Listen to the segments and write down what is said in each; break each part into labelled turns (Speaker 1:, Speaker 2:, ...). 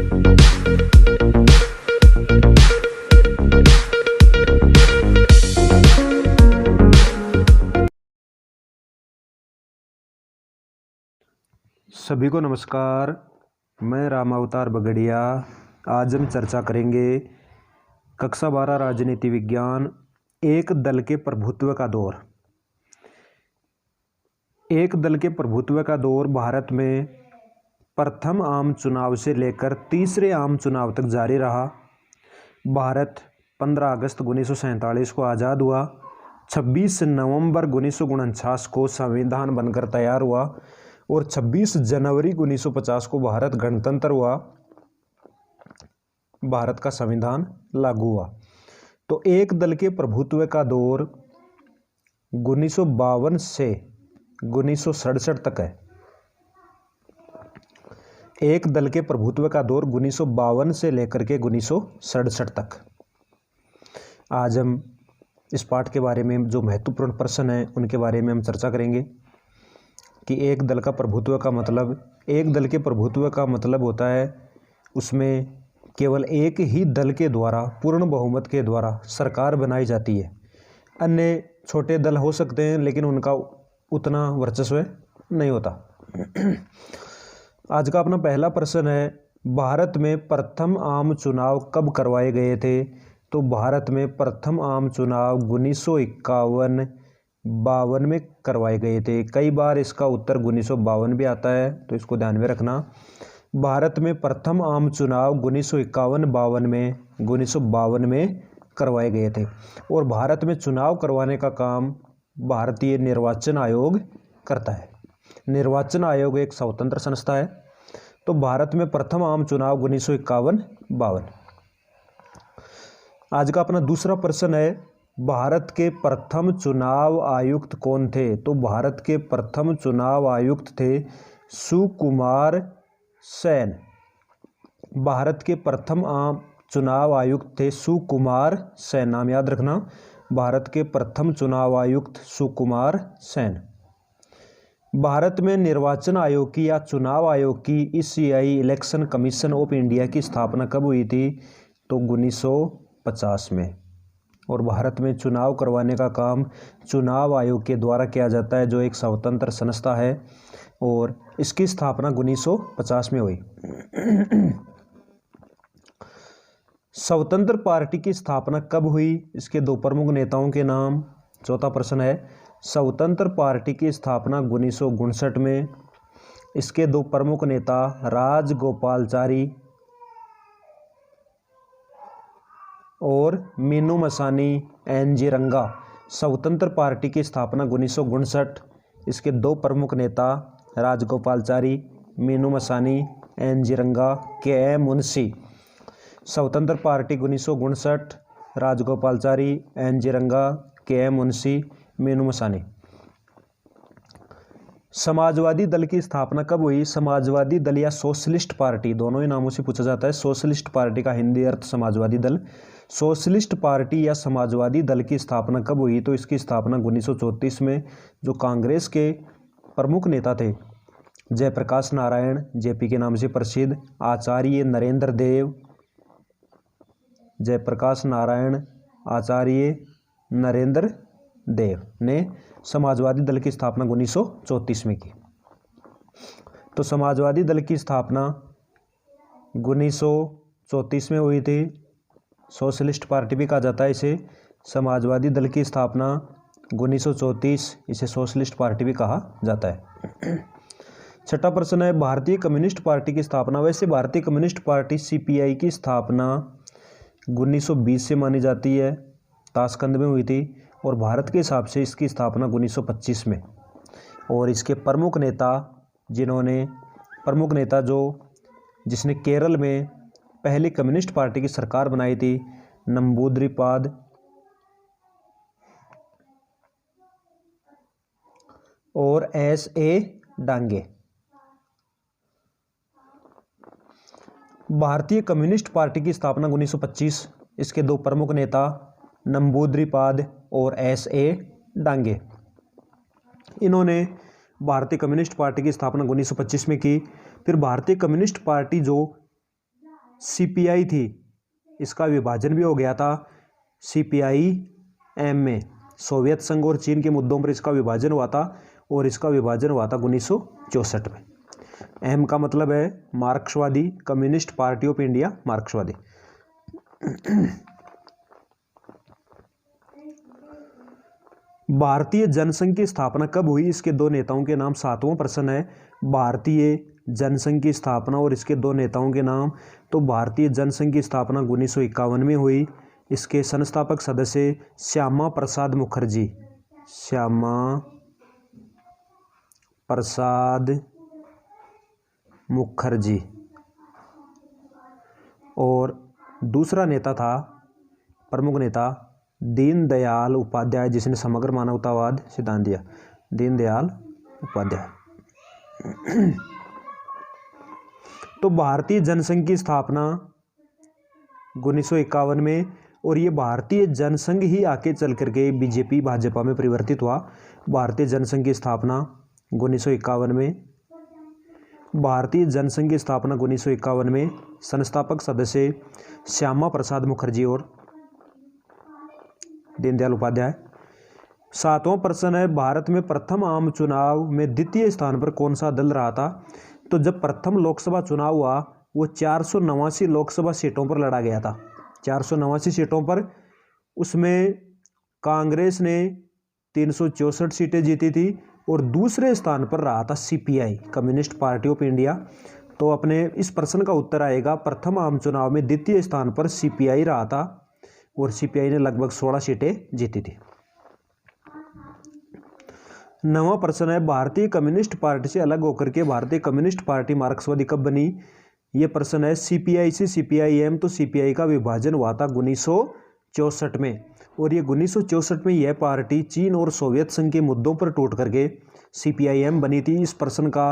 Speaker 1: सभी को नमस्कार। मैं रामावतार बगड़िया। आज हम चर्चा करेंगे कक्षा 12 राजनीति विज्ञान, एक दल के प्रभुत्व का दौर। एक दल के प्रभुत्व का दौर भारत में प्रथम आम चुनाव से लेकर तीसरे आम चुनाव तक जारी रहा। भारत 15 अगस्त 1947 को आज़ाद हुआ। 26 नवंबर 1949 को संविधान बनकर तैयार हुआ और 26 जनवरी 1950 को भारत गणतंत्र हुआ। भारत का संविधान लागू हुआ। तो एक दल के प्रभुत्व का दौर 1952 से 1967 तक है। एक दल के प्रभुत्व का दौर 1952 से लेकर के 1967 तक। आज हम इस पाठ के बारे में जो महत्वपूर्ण प्रश्न हैं उनके बारे में हम चर्चा करेंगे कि एक दल का प्रभुत्व का मतलब, एक दल के प्रभुत्व का मतलब होता है उसमें केवल एक ही दल के द्वारा पूर्ण बहुमत के द्वारा सरकार बनाई जाती है। अन्य छोटे दल हो सकते हैं लेकिन उनका उतना वर्चस्व नहीं होता। आज का अपना पहला प्रश्न है, भारत में प्रथम आम चुनाव कब करवाए गए थे? तो भारत में प्रथम आम चुनाव 1951-52 में करवाए गए थे। कई बार इसका उत्तर 1952 भी आता है, तो इसको ध्यान में रखना। भारत में प्रथम आम चुनाव 1951-52 में करवाए गए थे और भारत में चुनाव करवाने का काम भारतीय निर्वाचन आयोग करता है। निर्वाचन आयोग एक स्वतंत्र संस्था है। तो भारत में प्रथम आम चुनाव 1951-52। आज का अपना दूसरा प्रश्न है, भारत के प्रथम चुनाव आयुक्त कौन थे? तो भारत के प्रथम चुनाव आयुक्त थे सुकुमार सेन। भारत के प्रथम आम चुनाव आयुक्त थे सुकुमार सेन। नाम याद रखना, भारत के प्रथम चुनाव आयुक्त सुकुमार सेन। भारत में निर्वाचन आयोग की या चुनाव आयोग की ECI election commission of India की स्थापना कब हुई थी? तो 1950 में। और भारत में चुनाव करवाने का काम चुनाव आयोग के द्वारा किया जाता है, जो एक स्वतंत्र संस्था है और इसकी स्थापना 1950 में हुई। स्वतंत्र पार्टी की स्थापना कब हुई? इसके दो प्रमुख नेताओं के नाम। चौथा प्रश्न है, स्वतंत्र पार्टी की स्थापना 1959 में। इसके दो प्रमुख नेता राजगोपालाचारी और मीनू मसानी एनजी रंगा। स्वतंत्र पार्टी की स्थापना 1959। इसके दो प्रमुख नेता राजगोपालाचारी, मीनू मसानी, एनजी रंगा, के एम मुंशी। स्वतंत्र पार्टी 1959, राजगोपालाचारी, एनजी रंगा, के एम मुंशी, मीनू मसानी। समाजवादी दल की स्थापना कब हुई? समाजवादी दल या सोशलिस्ट पार्टी, दोनों ही नामों से पूछा जाता है। सोशलिस्ट पार्टी का हिंदी अर्थ समाजवादी दल। सोशलिस्ट पार्टी या समाजवादी दल की स्थापना कब हुई? तो इसकी स्थापना 1934 में। जो कांग्रेस के प्रमुख नेता थे जयप्रकाश नारायण, जेपी के नाम से प्रसिद्ध, आचार्य नरेंद्र देव, जयप्रकाश नारायण, आचार्य नरेंद्र देव ने समाजवादी दल की स्थापना 1934 में की। तो समाजवादी दल की स्थापना 1934 में हुई थी। सोशलिस्ट पार्टी भी कहा जाता है इसे। समाजवादी दल की स्थापना 1934, इसे सोशलिस्ट पार्टी भी कहा जाता है। छठा प्रश्न है, भारतीय कम्युनिस्ट पार्टी की स्थापना। वैसे भारतीय कम्युनिस्ट पार्टी सीपीआई की स्थापना 1920 से मानी जाती है, ताशकंद में हुई थी और भारत के हिसाब से इसकी स्थापना 1925 में। और इसके प्रमुख नेता जिसने केरल में पहली कम्युनिस्ट पार्टी की सरकार बनाई थी, नंबूद्रिपाद और एस.ए. डांगे। भारतीय कम्युनिस्ट पार्टी की स्थापना 1925। इसके दो प्रमुख नेता नंबूद्रिपाद और एस.ए. डांगे। इन्होंने भारतीय कम्युनिस्ट पार्टी की स्थापना 1925 में की। फिर भारतीय कम्युनिस्ट पार्टी जो CPI थी, इसका विभाजन भी हो गया था CPI-M में। सोवियत संघ और चीन के मुद्दों पर इसका विभाजन हुआ था और इसका विभाजन हुआ था 1964 में। एम का मतलब है मार्क्सवादी, कम्युनिस्ट पार्टी ऑफ इंडिया, मार्क्सवादी। भारतीय जनसंघ की स्थापना कब हुई? इसके दो नेताओं के नाम। 7वां प्रश्न है भारतीय जनसंघ की स्थापना और इसके दो नेताओं के नाम। तो भारतीय जनसंघ की स्थापना 1951 में हुई। इसके संस्थापक सदस्य श्यामा प्रसाद मुखर्जी, श्यामा प्रसाद मुखर्जी। और दूसरा नेता था, प्रमुख नेता दीनदयाल उपाध्याय, जिसने समग्र मानवतावाद सिद्धांत दिया, दीनदयाल उपाध्याय। तो भारतीय जनसंघ की स्थापना 1951 में, और ये भारतीय जनसंघ ही आके चल करके बीजेपी भाजपा में परिवर्तित हुआ। भारतीय जनसंघ की स्थापना 1951 में, भारतीय जनसंघ की स्थापना 1951 में। संस्थापक सदस्य श्यामा प्रसाद मुखर्जी और दीनदयाल उपाध्याय। 7वां प्रश्न है भारत में प्रथम आम चुनाव में द्वितीय स्थान पर कौन सा दल रहा था? तो जब प्रथम लोकसभा चुनाव हुआ वो 489 लोकसभा सीटों पर लड़ा गया था, 489 सीटों पर। उसमें कांग्रेस ने 364 सीटें जीती थी और दूसरे स्थान पर रहा था CPI, communist party of India. तो अपने इस प्रश्न का उत्तर आएगा प्रथम आम चुनाव में द्वितीय स्थान पर CPI रहा था और CPI ने लगभग 16 सीटें जीती थी। 9वां प्रश्न है भारतीय कम्युनिस्ट पार्टी से अलग होकर के भारतीय कम्युनिस्ट पार्टी मार्क्सवादी कब बनी? ये प्रश्न है। CPI से CPI-M, तो CPI का विभाजन हुआ था 1964 में, और ये 1964 में यह पार्टी चीन और सोवियत संघ के मुद्दों पर टूट करके CPI-M बनी थी। इस प्रश्न का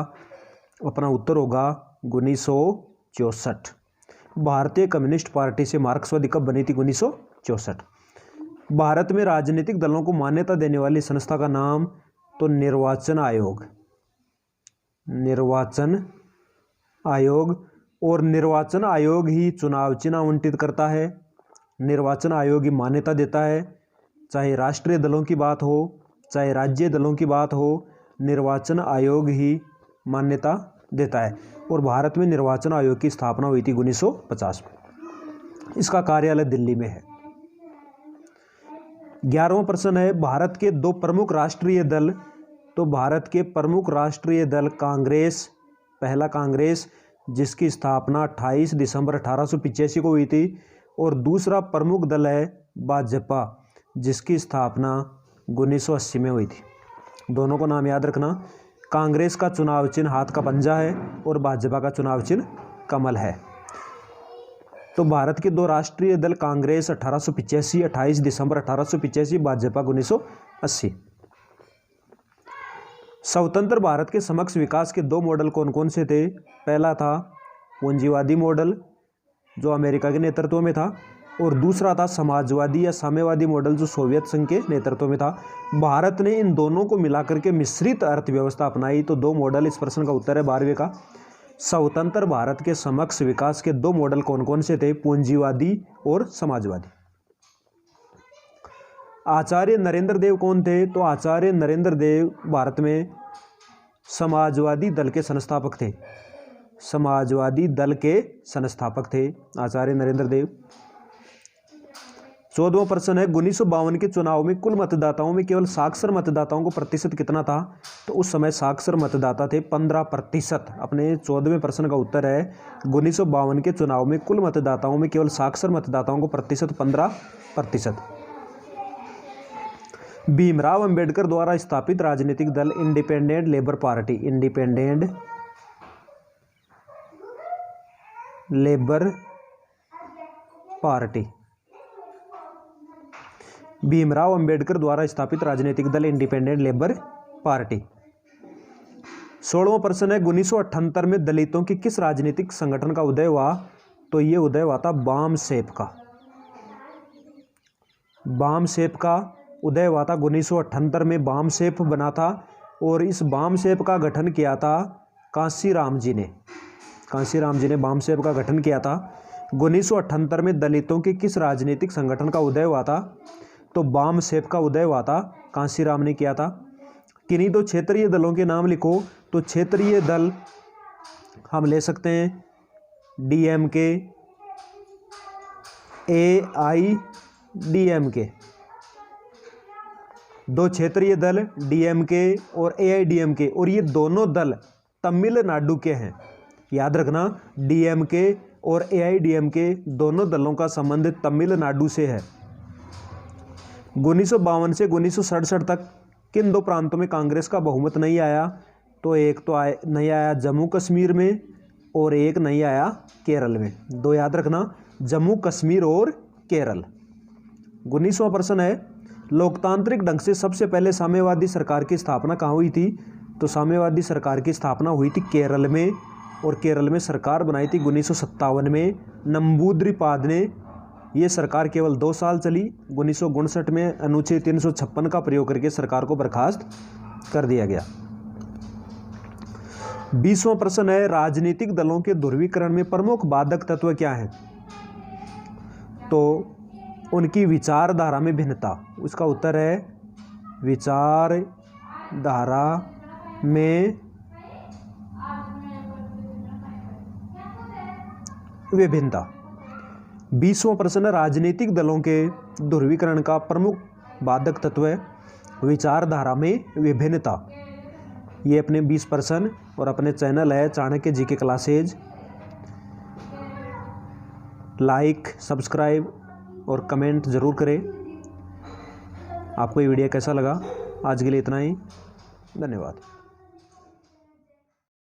Speaker 1: अपना उत्तर होगा 1964। भारतीय कम्युनिस्ट पार्टी से मार्क्सवादी कब बनी थी? 1964। भारत में राजनीतिक दलों को मान्यता देने वाली संस्था का नाम? तो निर्वाचन आयोग, निर्वाचन आयोग। और निर्वाचन आयोग ही चुनाव चिन्ह आवंटित करता है, निर्वाचन आयोग ही मान्यता देता है, चाहे राष्ट्रीय दलों की बात हो चाहे राज्य दलों की बात हो, निर्वाचन आयोग ही मान्यता देता है। और भारत में निर्वाचन आयोग की स्थापना हुई थी 1950 में। इसका कार्यालय दिल्ली में है। 11वां प्रश्न है भारत के दो प्रमुख राष्ट्रीय दल। तो भारत के प्रमुख राष्ट्रीय दल कांग्रेस, पहला कांग्रेस जिसकी स्थापना 28 दिसंबर 1885 को हुई थी, और दूसरा प्रमुख दल है भाजपा जिसकी स्थापना 1980 में हुई थी। दोनों को नाम याद रखना। कांग्रेस का चुनाव चिन्ह हाथ का पंजा है और भाजपा का चुनाव चिन्ह कमल है। तो भारत के दो राष्ट्रीय दल कांग्रेस 1885, 28 दिसंबर 1885, भाजपा 1980। स्वतंत्र भारत के समग्र विकास के दो मॉडल कौन कौन से थे? पहला था पूंजीवादी मॉडल जो अमेरिका के नेतृत्व में था, और दूसरा था समाजवादी या साम्यवादी मॉडल जो सोवियत संघ के नेतृत्व में था। भारत ने इन दोनों को मिलाकर के मिश्रित अर्थव्यवस्था अपनाई। तो दो मॉडल, इस प्रश्न का उत्तर है 12वें का। स्वतंत्र भारत के समग्र विकास के दो मॉडल कौन कौन से थे? पूंजीवादी और समाजवादी। आचार्य नरेंद्र देव कौन थे? तो आचार्य नरेंद्र देव भारत में समाजवादी दल के संस्थापक थे, समाजवादी दल के संस्थापक थे आचार्य नरेंद्र देव। 14वां प्रश्न है 1952 के चुनाव में कुल मतदाताओं में केवल साक्षर मतदाताओं को प्रतिशत कितना था? तो उस समय साक्षर मतदाता थे 15%। अपने 14वें प्रश्न का उत्तर है 1952 के चुनाव में कुल मतदाताओं में केवल साक्षर मतदाताओं को प्रतिशत 15%। भीमराव अंबेडकर द्वारा स्थापित राजनीतिक दल independent labour party, independent labour party. Bhimrao Ambedkar द्वारा स्थापित राजनीतिक दल इंडिपेंडेंट लेबर पार्टी। 16वां प्रश्न है 1978 में दलितों की किस राजनीतिक संगठन का उदय हुआ? तो ये उदय हुआ था बामसेप का, बामसेप का उदय हुआ था 1978 में। बामसेप बना था और इस बामसेप का गठन किया था कांसीराम जी ने, कांसीराम जी ने बामसेप का गठन किया था। 1978 में दलितों के किस राजनीतिक संगठन का उदय हुआ था? तो बाम सेफ का उदय हुआ था, कांशीराम ने किया था। किन्हीं दो क्षेत्रीय दलों के नाम लिखो। तो क्षेत्रीय दल हम ले सकते हैं डीएमके, AIDMK। दो क्षेत्रीय दल डीएमके और AIDMK, और ये दोनों दल तमिलनाडु के हैं। याद रखना, डीएमके और AIDMK दोनों दलों का संबंध तमिलनाडु से है। 1952 से 1967 तक किन दो प्रांतों में कांग्रेस का बहुमत नहीं आया? तो एक तो नहीं आया जम्मू कश्मीर में, और एक नहीं आया केरल में। दो याद रखना, जम्मू कश्मीर और केरल। 19वां प्रश्न है, लोकतांत्रिक ढंग से सबसे पहले साम्यवादी सरकार की स्थापना कहाँ हुई थी? तो साम्यवादी सरकार की स्थापना हुई थी केरल में, और केरल में सरकार बनाई थी 1957 में नंबूद्रिपाद ने। ये सरकार केवल 2 साल चली। 1959 में अनुच्छेद 356 का प्रयोग करके सरकार को बर्खास्त कर दिया गया। 20वां प्रश्न है, राजनीतिक दलों के ध्रुवीकरण में प्रमुख बाधक तत्व क्या हैं? तो उनकी विचारधारा में भिन्नता। उसका उत्तर है विचारधारा में विभिन्नता। 20वां प्रश्न, राजनीतिक दलों के ध्रुवीकरण का प्रमुख बाधक तत्व है विचारधारा में विभिन्नता। ये अपने 20 प्रश्न, और अपने चैनल है Chanakya GK classes, like, subscribe और कमेंट ज़रूर करें। आपको ये वीडियो कैसा लगा? आज के लिए इतना ही, धन्यवाद।